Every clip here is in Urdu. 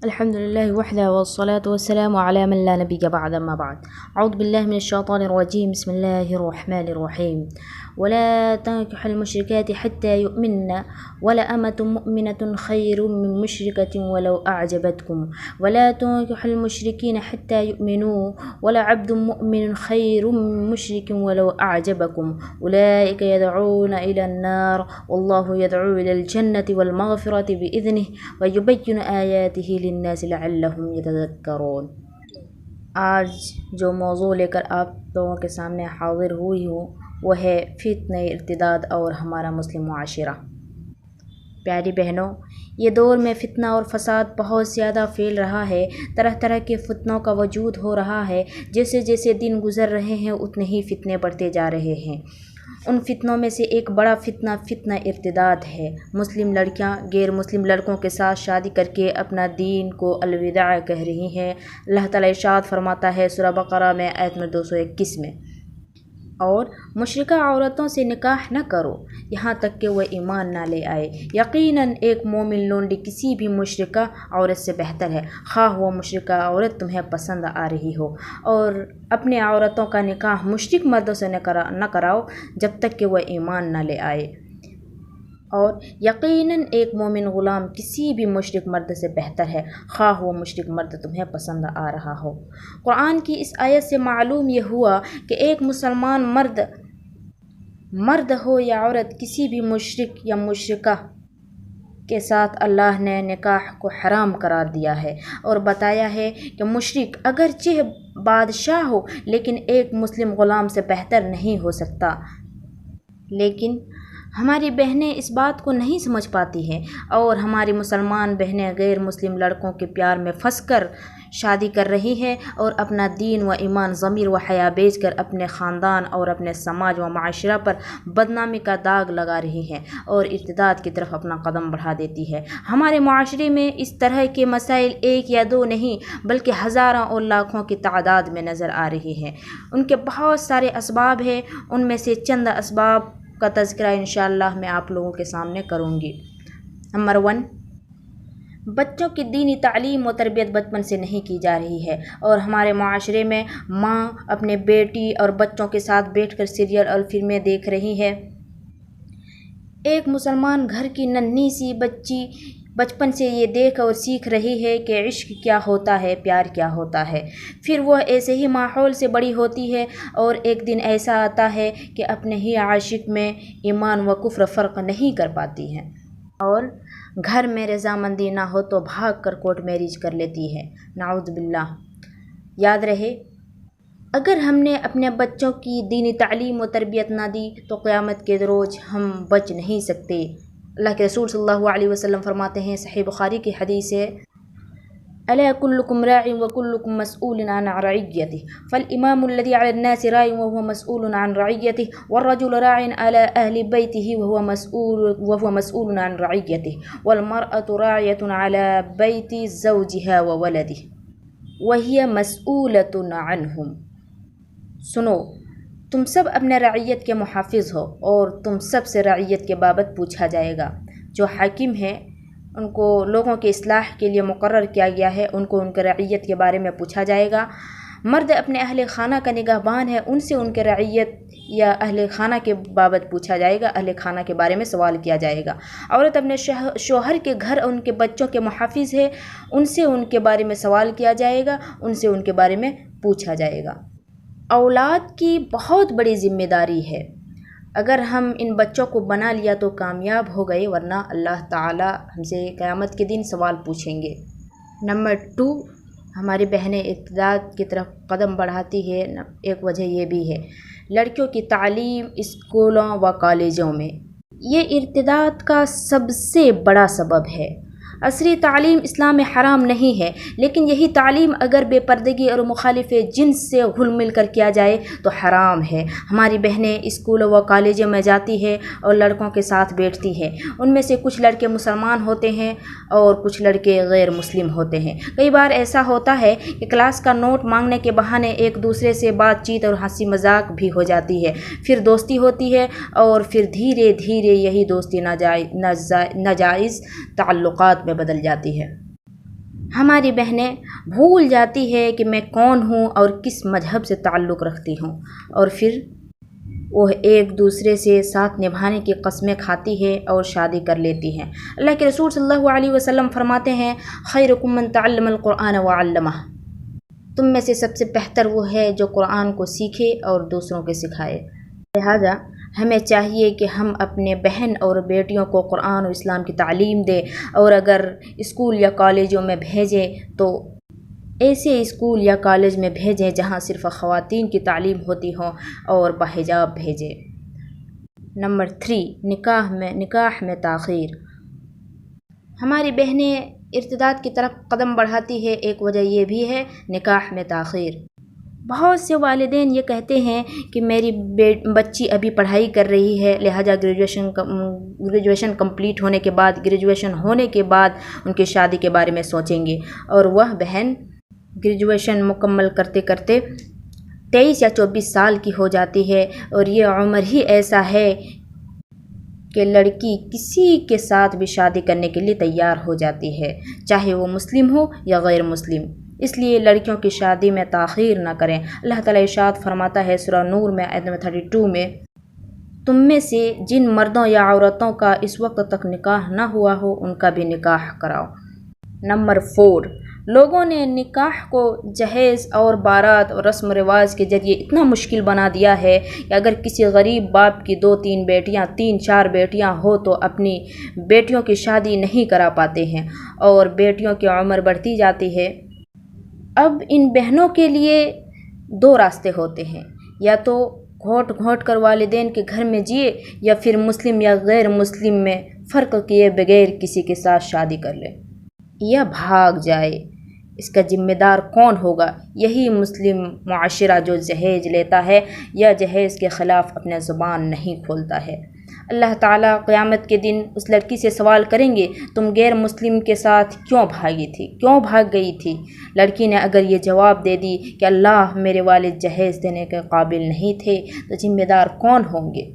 الحمد لله وحده والصلاة والسلام على من لا نبي بعد. أما بعد، أعوذ بالله من الشيطان الرجيم. بسم الله الرحمن الرحيم. ولا تنكح المشركات حتى يؤمن ولأمة مؤمنة خير من مشركة ولو أعجبتكم ولا تنكح المشركين حتى يؤمنوا ولعبد مؤمن خير من مشرك ولو أعجبكم أولئك يدعون إلى النار والله يدعو إلى الجنة والمغفرة بإذنه ويبين آياته للناس لعلهم يتذكرون. آج جو موضوع لے کر آپ لوگوں کے سامنے حاضر ہوئی ہوں وہ ہے فتنہ ارتداد اور ہمارا مسلم معاشرہ. پیاری بہنوں، یہ دور میں فتنہ اور فساد بہت زیادہ پھیل رہا ہے. طرح طرح کے فتنوں کا وجود ہو رہا ہے. جیسے جیسے دن گزر رہے ہیں اتنے ہی فتنے بڑھتے جا رہے ہیں. ان فتنوں میں سے ایک بڑا فتنہ ارتداد ہے. مسلم لڑکیاں غیر مسلم لڑکوں کے ساتھ شادی کر کے اپنا دین کو الوداع کہہ رہی ہیں. اللہ تعالیٰ ارشاد فرماتا ہے سورہ بقرہ میں آیت میں 221 میں، اور مشرکہ عورتوں سے نکاح نہ کرو یہاں تک کہ وہ ایمان نہ لے آئے. یقیناً ایک مومن لونڈی کسی بھی مشرکہ عورت سے بہتر ہے، خواہ وہ مشرکہ عورت تمہیں پسند آ رہی ہو. اور اپنے عورتوں کا نکاح مشرک مردوں سے نہ کراؤ جب تک کہ وہ ایمان نہ لے آئے. اور یقیناً ایک مومن غلام کسی بھی مشرک مرد سے بہتر ہے، خواہ وہ مشرک مرد تمہیں پسند آ رہا ہو. قرآن کی اس آیت سے معلوم یہ ہوا کہ ایک مسلمان مرد ہو یا عورت، کسی بھی مشرک یا مشرکہ کے ساتھ اللہ نے نکاح کو حرام قرار دیا ہے اور بتایا ہے کہ مشرک اگرچہ بادشاہ ہو لیکن ایک مسلم غلام سے بہتر نہیں ہو سکتا. لیکن ہماری بہنیں اس بات کو نہیں سمجھ پاتی ہیں اور ہماری مسلمان بہنیں غیر مسلم لڑکوں کے پیار میں پھنس کر شادی کر رہی ہیں اور اپنا دین و ایمان، ضمیر و حیا بیچ کر اپنے خاندان اور اپنے سماج و معاشرہ پر بدنامی کا داغ لگا رہی ہیں اور ارتداد کی طرف اپنا قدم بڑھا دیتی ہے. ہمارے معاشرے میں اس طرح کے مسائل ایک یا دو نہیں بلکہ ہزاروں اور لاکھوں کی تعداد میں نظر آ رہی ہیں. ان کے بہت سارے اسباب ہیں، ان میں سے چند اسباب کا تذکرہ انشاءاللہ میں آپ لوگوں کے سامنے کروں گی. نمبر 1، بچوں کی دینی تعلیم و تربیت بچپن سے نہیں کی جا رہی ہے اور ہمارے معاشرے میں ماں اپنے بیٹی اور بچوں کے ساتھ بیٹھ کر سیریل اور فلمیں دیکھ رہی ہے. ایک مسلمان گھر کی ننھی سی بچی بچپن سے یہ دیکھ اور سیکھ رہی ہے کہ عشق کیا ہوتا ہے، پیار کیا ہوتا ہے. پھر وہ ایسے ہی ماحول سے بڑی ہوتی ہے اور ایک دن ایسا آتا ہے کہ اپنے ہی عاشق میں ایمان و کفر فرق نہیں کر پاتی ہے اور گھر میں رضامندی نہ ہو تو بھاگ کر کورٹ میرج کر لیتی ہے. نعوذ باللہ. یاد رہے، اگر ہم نے اپنے بچوں کی دینی تعلیم و تربیت نہ دی تو قیامت کے روز ہم بچ نہیں سکتے. اللہ کے رسول صلی اللہ علیہ وسلم فرماتے ہیں، صحیح بخاری کی حدیث ہے، ألا كلكم راع وكلكم مسؤول عن رعيته فالإمام الذي على الناس راع وهو مسؤول عن رعيته والرجل راع على أهل بيته وهو مسؤول عن رعيته والمرأة راعية على بيت زوجها وولده وهي مسؤولة عنهم. سنو، تم سب اپنے رعیت کے محافظ ہو اور تم سب سے رعیت کے بابت پوچھا جائے گا. جو حاکم ہیں ان کو لوگوں کے اصلاح کے لیے مقرر کیا گیا ہے، ان کو ان کے رعیت کے بارے میں پوچھا جائے گا. مرد اپنے اہل خانہ کا نگہبان ہے، ان سے ان کے رعیت یا اہل خانہ کے بابت پوچھا جائے گا، اہل خانہ کے بارے میں سوال کیا جائے گا. عورت اپنے شوہر کے گھر اور ان کے بچوں کے محافظ ہے، ان سے ان کے بارے میں سوال کیا جائے گا، ان سے ان کے بارے میں پوچھا جائے گا. اولاد کی بہت بڑی ذمہ داری ہے. اگر ہم ان بچوں کو بنا لیا تو کامیاب ہو گئے، ورنہ اللہ تعالی ہم سے قیامت کے دن سوال پوچھیں گے. نمبر 2، ہماری بہنیں ارتداد کی طرف قدم بڑھاتی ہے. ایک وجہ یہ بھی ہے، لڑکیوں کی تعلیم اسکولوں و کالجوں میں یہ ارتداد کا سب سے بڑا سبب ہے. عصری تعلیم اسلام میں حرام نہیں ہے، لیکن یہی تعلیم اگر بے پردگی اور مخالف جنس سے گھل مل کر کیا جائے تو حرام ہے. ہماری بہنیں اسکولوں و کالجوں میں جاتی ہے اور لڑکوں کے ساتھ بیٹھتی ہے. ان میں سے کچھ لڑکے مسلمان ہوتے ہیں اور کچھ لڑکے غیر مسلم ہوتے ہیں. کئی بار ایسا ہوتا ہے کہ کلاس کا نوٹ مانگنے کے بہانے ایک دوسرے سے بات چیت اور ہنسی مذاق بھی ہو جاتی ہے، پھر دوستی ہوتی ہے اور پھر دھیرے دھیرے یہی دوستی ناجائز تعلقات میں بدل جاتی ہے. ہماری بہنیں بھول جاتی ہے کہ میں کون ہوں اور کس مذہب سے تعلق رکھتی ہوں، اور پھر وہ ایک دوسرے سے ساتھ نبھانے کی قسمیں کھاتی ہے اور شادی کر لیتی ہیں۔ اللہ کے رسول صلی اللہ علیہ وسلم فرماتے ہیں، خیرکم من تعلم القرآن وعلمہ، تم میں سے سب سے بہتر وہ ہے جو قرآن کو سیکھے اور دوسروں کے سکھائے۔ لہٰذا ہمیں چاہیے کہ ہم اپنے بہن اور بیٹیوں کو قرآن و اسلام کی تعلیم دیں، اور اگر اسکول یا کالجوں میں بھیجیں تو ایسے اسکول یا کالج میں بھیجیں جہاں صرف خواتین کی تعلیم ہوتی ہوں، اور بحجاب بھیجیں۔ نمبر 3، نکاح میں تاخیر۔ ہماری بہنیں ارتداد کی طرف قدم بڑھاتی ہے، ایک وجہ یہ بھی ہے نکاح میں تاخیر۔ بہت سے والدین یہ کہتے ہیں کہ میری بچی ابھی پڑھائی کر رہی ہے، لہٰذا گریجویشن کمپلیٹ ہونے کے بعد، گریجویشن ہونے کے بعد ان کی شادی کے بارے میں سوچیں گے، اور وہ بہن گریجویشن مکمل کرتے کرتے 23 یا 24 سال کی ہو جاتی ہے، اور یہ عمر ہی ایسا ہے کہ لڑکی کسی کے ساتھ بھی شادی کرنے کے لیے تیار ہو جاتی ہے، چاہے وہ مسلم ہو یا غیر مسلم۔ اس لیے لڑکیوں کی شادی میں تاخیر نہ کریں۔ اللہ تعالیٰ ارشاد فرماتا ہے سورہ نور میں آیت نمبر 32 میں، تم میں سے جن مردوں یا عورتوں کا اس وقت تک نکاح نہ ہوا ہو ان کا بھی نکاح کراؤ۔ نمبر 4، لوگوں نے نکاح کو جہیز اور بارات اور رسم و رواج کے ذریعے اتنا مشکل بنا دیا ہے کہ اگر کسی غریب باپ کی 2-3 بیٹیاں، 3-4 بیٹیاں ہو تو اپنی بیٹیوں کی شادی نہیں کرا پاتے ہیں، اور بیٹیوں کی عمر بڑھتی جاتی ہے۔ اب ان بہنوں کے لیے 2 راستے ہوتے ہیں، یا تو گھونٹ گھونٹ کر والدین کے گھر میں جیے، یا پھر مسلم یا غیر مسلم میں فرق کیے بغیر کسی کے ساتھ شادی کر لے یا بھاگ جائے۔ اس کا ذمہ دار کون ہوگا؟ یہی مسلم معاشرہ جو جہیز لیتا ہے یا جہیز کے خلاف اپنا زبان نہیں کھولتا ہے۔ اللہ تعالیٰ قیامت کے دن اس لڑکی سے سوال کریں گے، تم غیر مسلم کے ساتھ کیوں بھاگی تھی، کیوں بھاگ گئی تھی؟ لڑکی نے اگر یہ جواب دے دی کہ اللہ میرے والد جہیز دینے کے قابل نہیں تھے، تو ذمہ دار کون ہوں گے؟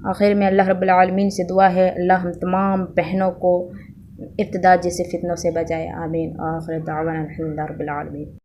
آخر میں اللہ رب العالمین سے دعا ہے اللہ ہم تمام بہنوں کو ارتداد جیسے فتنوں سے بچائے، آمین۔ آخر دعوانا الحمدللہ رب العالمین۔